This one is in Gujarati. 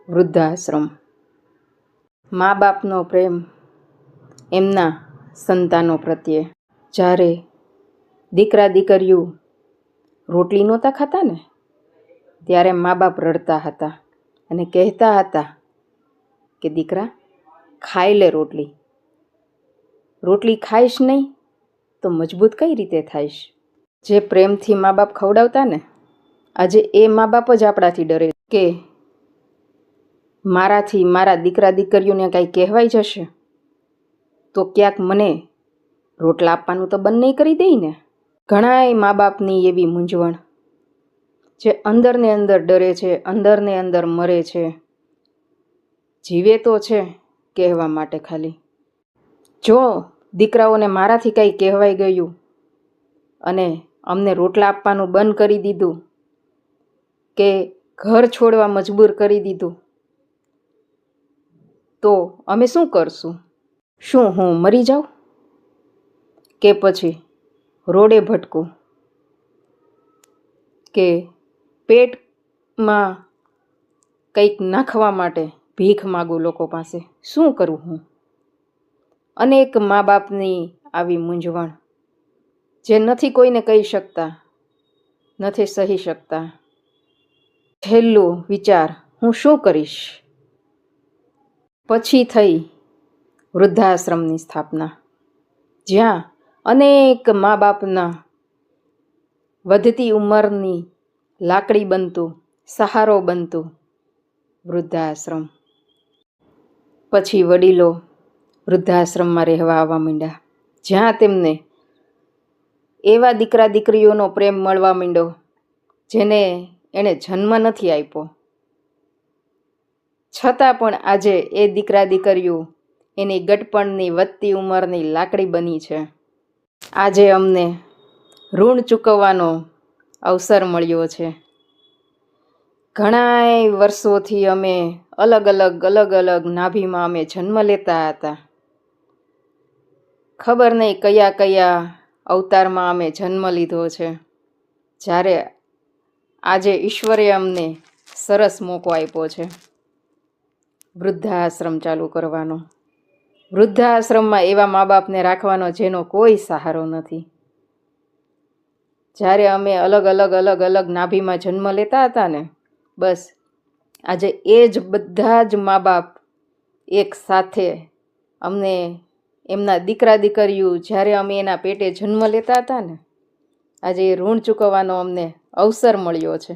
વૃદ્ધાશ્રમ. મા બાપનો પ્રેમ એમના સંતાનો પ્રત્યે. જ્યારે દીકરા દીકરીઓ રોટલી નહોતા ખાતા ને, ત્યારે મા બાપ રડતા હતા અને કહેતા હતા કે દીકરા ખાઈ લે રોટલી. રોટલી ખાઈશ નહીં તો મજબૂત કઈ રીતે થાઈશ. જે પ્રેમથી મા બાપ ખવડાવતા ને, આજે એ મા બાપ જ આપણાથી ડરે કે મારાથી મારા દીકરા દીકરીઓને કાંઈ કહેવાઈ જશે તો ક્યાંક મને રોટલા આપવાનું તો બંધ નહીં કરી દે ને. ઘણાય મા બાપની એવી મૂંઝવણ, જે અંદરને અંદર ડરે છે, અંદરને અંદર મરે છે. જીવે તો છે કહેવા માટે ખાલી. જો દીકરાઓને મારાથી કંઈ કહેવાઈ ગયું અને અમને રોટલા આપવાનું બંધ કરી દીધું કે ઘર છોડવા મજબૂર કરી દીધું તો અમે શું કરશું? શું હું મરી જાઉં કે પછી રોડે ભટકું કે પેટમાં કંઈક નાખવા માટે ભીખ માગું લોકો પાસે? શું કરું હું? અનેક મા બાપની આવી મૂંઝવણ, જે નથી કોઈને કહી શકતા, નથી સહી શકતા. છેલ્લો વિચાર, હું શું કરીશ? પછી થઈ વૃદ્ધાશ્રમની સ્થાપના, જ્યાં અનેક મા બાપના વધતી ઉંમરની લાકડી બનતું, સહારો બનતું વૃદ્ધાશ્રમ. પછી વડીલો વૃદ્ધાશ્રમમાં રહેવા આવવા માંડ્યા, જ્યાં તેમને એવા દીકરા દીકરીઓનો પ્રેમ મળવા માંડ્યો જેને એણે જન્મ નથી આપ્યો. છતાં પણ આજે એ દીકરા દીકરીઓ એની ગટપણની વધતી ઉંમરની લાકડી બની છે. આજે અમને ઋણ ચૂકવવાનો અવસર મળ્યો છે. ઘણાય વર્ષોથી અમે અલગ અલગ નાભીમાં અમે જન્મ લેતા હતા. ખબર નહીં કયા કયા અવતારમાં અમે જન્મ લીધો છે. જ્યારે આજે ઈશ્વરે અમને સરસ મોકો આપ્યો છે વૃદ્ધાશ્રમ ચાલુ કરવાનો. વૃદ્ધાશ્રમમાં એવા મા બાપને રાખવાનો જેનો કોઈ સહારો નથી. જ્યારે અમે અલગ અલગ નાભીમાં જન્મ લેતા હતા ને, બસ આજે એ જ બધા જ મા બાપ એક સાથે અમને એમના દીકરા દીકરીઓ જ્યારે અમે એના પેટે જન્મ લેતા હતા ને, આજે એ ઋણ ચૂકવવાનો અમને અવસર મળ્યો છે.